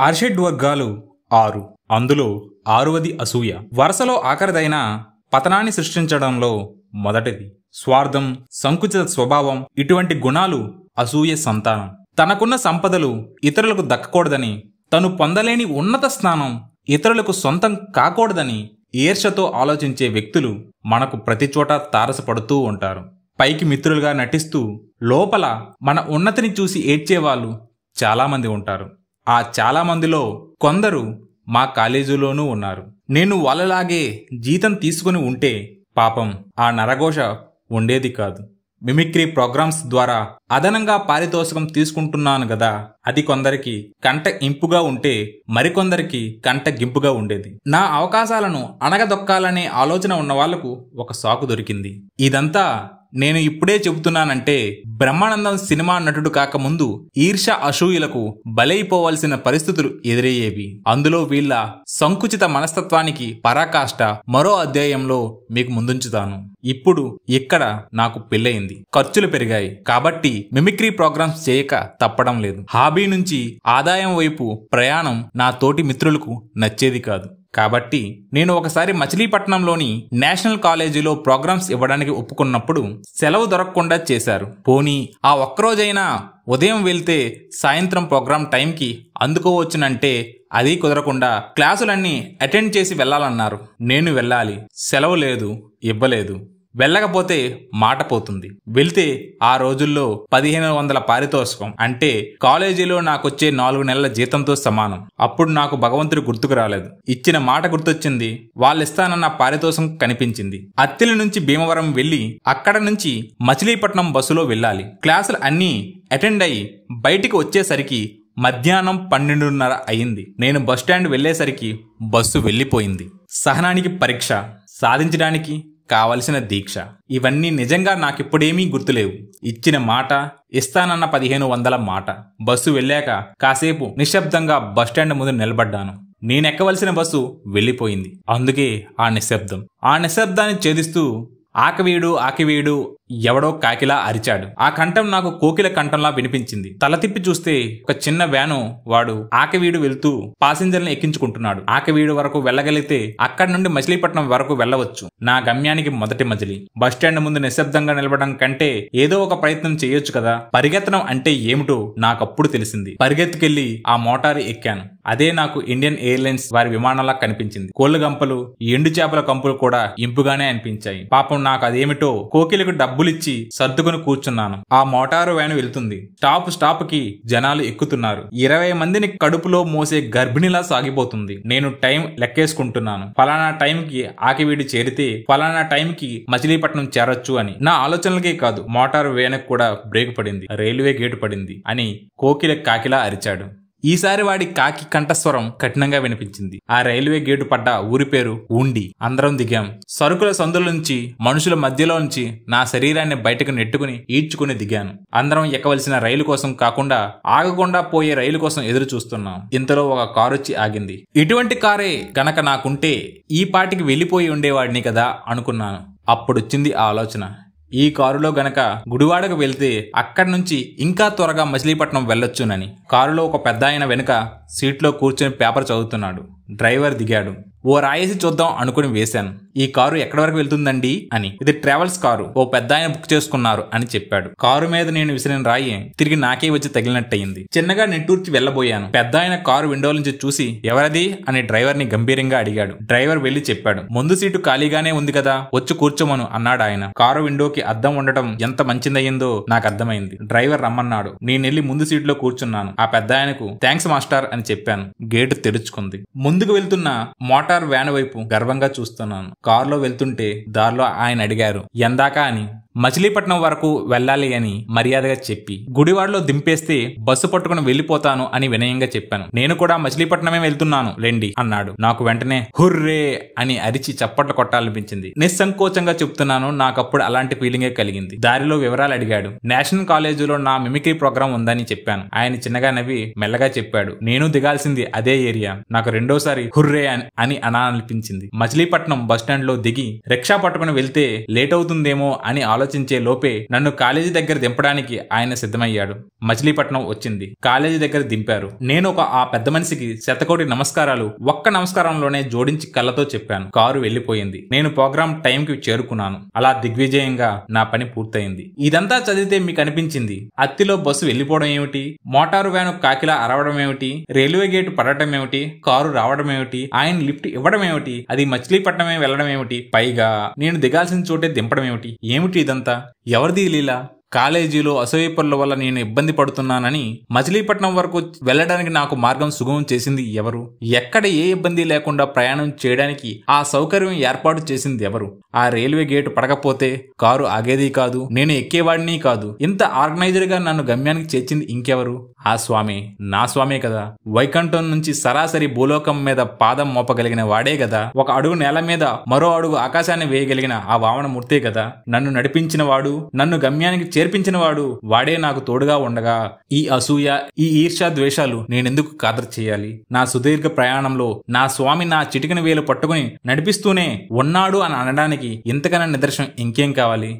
ఆర్షెడ్ వర్గాలు 6. అందులో 6వది అసూయ. వరుసలో ఆఖరిదైన పతనాన్ని సృష్టించడంలో మొదటిది. స్వార్థం, సంకుచిత స్వభావం ఇటువంటి గుణాలు అసూయ సంతానం. తనకున్న సంపదలు ఇతరులకు దక్కకూడదని, తను పొందలేని ఉన్నత స్థానం ఇతరులకు సొంతం కాకూడదని ఈర్ష్యతో ఆలోచించే వ్యక్తులు మనకు ప్రతి చోట తారసపడుతూ ఉంటారు. పైకి మిత్రులుగా నటిస్తూ లోపల మన ఉన్నతిని చూసి ఏడ్చేవాళ్ళు చాలామంది ఉంటారు. ఆ చాలామందిలో కొందరు మా కాలేజీలోనూ ఉన్నారు. నేను వాళ్ళలాగే జీతం తీసుకుని ఉంటే పాపం ఆ నరఘోష ఉండేది కాదు. మిమిక్రీ ప్రోగ్రామ్స్ ద్వారా అదనంగా పారితోషికం తీసుకుంటున్నాను గదా, అది కొందరికి కంట ఇంపుగా ఉంటే మరికొందరికి కంట గింపుగా ఉండేది. నా అవకాశాలను అణగదొక్కాలనే ఆలోచన ఉన్న వాళ్లకు ఒక సాకు దొరికింది. ఇదంతా నేను ఇప్పుడే చెబుతున్నానంటే బ్రహ్మానందం సినిమా నటుడు కాకముందు ఈర్ష్య అసూయలకు బలైపోవలసిన పరిస్థితులు ఎదురయ్యేవి. అందులో వీళ్ళ సంకుచిత మనస్తత్వానికి పరాకాష్ట మరో అధ్యాయంలో మీకు ముందుంచుతాను. ఇప్పుడు ఇక్కడ నాకు పెళ్ళయింది, ఖర్చులు పెరిగాయి కాబట్టి మిమిక్రీ ప్రోగ్రామ్స్ చేయక తప్పడం లేదు. హాబీ నుంచి ఆదాయం వైపు ప్రయాణం నా తోటి మిత్రులకు నచ్చేది కాదు. కాబట్టి నేను ఒకసారి మచిలీపట్నంలోని నేషనల్ కాలేజీలో ప్రోగ్రామ్స్ ఇవ్వడానికి ఒప్పుకున్నప్పుడు సెలవు దొరకకుండా చేశారు. పోనీ ఆ ఒక్కరోజైనా ఉదయం వెళ్తే సాయంత్రం ప్రోగ్రాం టైంకి అందుకోవచ్చునంటే అది కుదరకుండా క్లాసులన్నీ అటెండ్ చేసి వెళ్లాలన్నారు. నేను వెళ్ళాలి, సెలవు లేదు, ఇవ్వలేదు. వెళ్ళకపోతే మాట పోతుంది. వెళ్తే ఆ రోజుల్లో 1500 పారితోషికం అంటే కాలేజీలో నాకొచ్చే 4 నెలల జీతంతో సమానం. అప్పుడు నాకు భగవంతుడు గుర్తుకు రాలేదు. ఇచ్చిన మాట గుర్తొచ్చింది. వాళ్ళిస్తానన్న పారితోషికం కనిపించింది. అత్తిలి నుంచి భీమవరం వెళ్లి అక్కడ నుంచి మచిలీపట్నం బస్సులో వెళ్ళాలి. క్లాసులు అన్నీ అటెండ్ అయ్యి బయటికి వచ్చేసరికి మధ్యాహ్నం 12:30 అయింది. నేను బస్టాండ్ వెళ్లేసరికి బస్సు వెళ్లిపోయింది. సహనానికి పరీక్ష, సాధించడానికి కావలసిన దీక్ష, ఇవన్నీ నిజంగా నాకిప్పుడేమీ గుర్తులేవు. ఇచ్చిన మాట, ఇస్తానన్న 1500 మాట. బస్సు వెళ్ళాక కాసేపు నిశ్శబ్దంగా బస్టాండ్ ముందు నిలబడ్డాను. నేనెక్కవలసిన బస్సు వెళ్ళిపోయింది. అందుకే ఆ నిశ్శబ్దం. ఆ నిశ్శబ్దాన్ని ఛేదిస్తూ ఆకవీడు ఆకివీడు ఎవడో కాకిలా అరిచాడు. ఆ కంఠం నాకు కోకిల కంఠంలా వినిపించింది. తల తిప్పి చూస్తే ఒక చిన్న వ్యాను వాడు ఆకవీడు వెళ్తూ పాసింజర్ని ఎక్కించుకుంటున్నాడు. ఆకవీడు వరకు వెళ్ళగలిగితే అక్కడి నుండి మచిలీపట్నం వరకు వెళ్ళవచ్చు. నా గమ్యానికి మొదటి మజిలీ. బస్టాండ్ ముందు నిశ్శబ్దంగా నిలబడడం కంటే ఏదో ఒక ప్రయత్నం చేయొచ్చు కదా. పరిగెత్తడం అంటే ఏమిటో నాకప్పుడు తెలిసింది. పరిగెత్తుకెళ్లి ఆ మోటారు ఎక్కాను. అదే నాకు ఇండియన్ ఎయిర్లైన్స్ వారి విమానంలా కనిపించింది. కోళ్ల గంపలు, ఎండు చేపల కంపులు కూడా ఇంపుగానే అనిపించాయి. పాపం నాకు అదేమిటో కోకిలకు డబ్బులిచ్చి సర్దుకుని కూర్చున్నాను. ఆ మోటారు వ్యాను వెళ్తుంది. స్టాప్ కి జనాలు ఎక్కుతున్నారు. 20 మందిని కడుపులో మోసే గర్భిణిలా సాగిపోతుంది. నేను టైం లెక్కేసుకుంటున్నాను. ఫలానా టైంకి ఆకివీడి చేరితే ఫలానా టైంకి మచిలీపట్నం చేరొచ్చు అని. నా ఆలోచనలకే కాదు, మోటారు వ్యానుకు కూడా బ్రేక్ పడింది, రైల్వే గేటు పడింది అని కోకిల కాకిలా అరిచాడు. ఈసారి వాడి కాకి కంఠస్వరం కఠినంగా వినిపించింది. ఆ రైల్వే గేటు పడ్డ ఊరి పేరు ఉండి. అందరం దిగాం. సరుకుల సందుల నుంచి, మనుషుల మధ్యలో నుంచి నా శరీరాన్ని బయటకు నెట్టుకుని ఈడ్చుకుని దిగాను. అందరం ఎక్కవలసిన రైలు కోసం కాకుండా ఆగకుండా పోయే రైలు కోసం ఎదురు చూస్తున్నాం. ఇంతలో ఒక కారొచ్చి ఆగింది. ఇటువంటి కారే గనక నాకుంటే ఈ పాటికి వెళ్ళిపోయి ఉండేవాడిని కదా అనుకున్నాను. అప్పుడొచ్చింది ఆ ఆలోచన. ఈ కారులో గనక గుడివాడకు వెళ్తే అక్కడి నుంచి ఇంకా త్వరగా మచిలీపట్నం వెళ్ళొచ్చునని. కారులో ఒక పెద్దాయన వెనుక సీట్లో కూర్చొని పేపర్ చదువుతున్నాడు. డ్రైవర్ దిగాడు. ఓ రాయేసి చూద్దాం అనుకుని వేశాను. ఈ కారు ఎక్కడి వరకు వెళ్తుందండి అని. ఇది ట్రావెల్స్ కారు, ఓ పెద్ద ఆయన బుక్ చేసుకున్నారు అని చెప్పాడు. కారు మీద నేను విసిరిన రాయి తిరిగి నాకే వచ్చి తగిలినట్టయింది. చిన్నగా నిట్టూర్చి వెళ్లబోయాను. పెద్ద ఆయన కారు విండో నుంచి చూసి ఎవరది అని డ్రైవర్ ని గంభీరంగా అడిగాడు. డ్రైవర్ వెళ్లి చెప్పాడు. ముందు సీటు ఖాళీగానే ఉంది కదా, వచ్చి కూర్చోమను అన్నాడు ఆయన. కారు విండోకి అద్దం ఉండటం ఎంత మంచిదయ్యిందో నాకు అర్థమైంది. డ్రైవర్ రమ్మన్నాడు. నేనెళ్లి ముందు సీటులో కూర్చున్నాను. ఆ పెద్ద ఆయనకు థ్యాంక్స్ మాస్టర్ అని చెప్పాను. గేటు తెరుచుకుంది. ముందుకు వెళ్తున్న మోటార్ వ్యాన్ వైపు గర్వంగా చూస్తున్నాను. కారులో వెళ్తుంటే దారిలో ఆయన అడిగారు ఎందాకా అని. మచిలీపట్నం వరకు వెళ్ళాలి అని మర్యాదగా చెప్పి గుడివాడలో దింపేస్తే బస్సు పట్టుకుని వెళ్లిపోతాను అని వినయంగా చెప్పాను. నేను కూడా మచిలీపట్నమే వెళ్తున్నాను లేండి అన్నాడు. నాకు వెంటనే హుర్రే అని అరిచి చప్పట్లు కొట్టాలనిపించింది. నిస్సంకోచంగా చెప్తున్నాను, నాకప్పుడు అలాంటి ఫీలింగే కలిగింది. దారిలో వివరాలు అడిగాడు. నేషనల్ కాలేజీలో నా మిమిక్రీ ప్రోగ్రాం ఉందని చెప్పాను. ఆయన చిన్నగా నవ్వి మెల్లగా చెప్పాడు. నేను దిగాల్సింది అదే ఏరియా. నాకు రెండోసారి హుర్రే అని అనిపించింది. మచిలీపట్నం బస్ బస్టాండ్ లో దిగి రిక్షా పట్టుకుని వెళ్తే లేట్ అవుతుందేమో అని ఆలోచించే లోపే నన్ను కాలేజీ దగ్గర దింపడానికి ఆయన సిద్ధమయ్యాడు. మచిలీపట్నం వచ్చింది. కాలేజీ దగ్గర దింపారు. నేను ఆ పెద్ద మనిషికి శతకోటి నమస్కారాలు ఒక్క నమస్కారంలోనే జోడించి కళ్ళతో చెప్పాను. కారు వెళ్లిపోయింది. నేను ప్రోగ్రామ్ టైంకి చేరుకున్నాను. అలా దిగ్విజయంగా నా పని పూర్తయింది. ఇదంతా చదివితే మీకు అనిపించింది, అత్తిలో బస్సు వెళ్లిపోవడం ఏమిటి, మోటారు వ్యాను కాకిలా అరవడం ఏమిటి, రైల్వే గేటు పడటం ఏమిటి, కారు రావడం ఏమిటి, ఆయన లిఫ్ట్ ఇవ్వడం ఏమిటి, అది మచిలీపట్నమే వెళ్లడం ఏమిటి, పైగా నేను దిగాల్సిన చోటే దింపడం ఏమిటి ఇదంతా? ఎవరిది లీలా? కాలేజీలో అసూయపరుల వల్ల నేను ఇబ్బంది పడుతున్నానని మచిలీపట్నం వరకు వెళ్లడానికి నాకు మార్గం సుగమం చేసింది ఎవరు? ఎక్కడ ఏ ఇబ్బంది లేకుండా ప్రయాణం చేయడానికి ఆ సౌకర్యం ఏర్పాటు చేసింది ఎవరు? ఆ రైల్వే గేటు పడకపోతే కారు ఆగేది కాదు, నేను ఎక్కేవాడిని కాదు. ఇంత ఆర్గనైజర్ గా నన్ను గమ్యానికి చేర్చింది ఇంకెవరు? ఆ స్వామి, నా స్వామే కదా. వైకుంఠం నుంచి సరాసరి భూలోకం మీద పాదం మోపగలిగిన వాడే కదా. ఒక అడుగు నేల మీద మరో అడుగు ఆకాశాన్ని వేయగలిగిన ఆ వామనమూర్తే కదా. నన్ను నడిపించిన వాడు, నన్ను గమ్యానికి చేర్పించిన వాడు, వాడే నాకు తోడుగా ఉండగా ఈ అసూయ, ఈ ఈర్ష్య ద్వేషాలు నేనెందుకు ఖాతరు చేయాలి? నా సుదీర్ఘ ప్రయాణంలో నా స్వామి నా చిటికిన వేలు పట్టుకుని నడిపిస్తూనే ఉన్నాడు అని అనడానికి ఇంతకన్నా నిదర్శనం ఇంకేం కావాలి?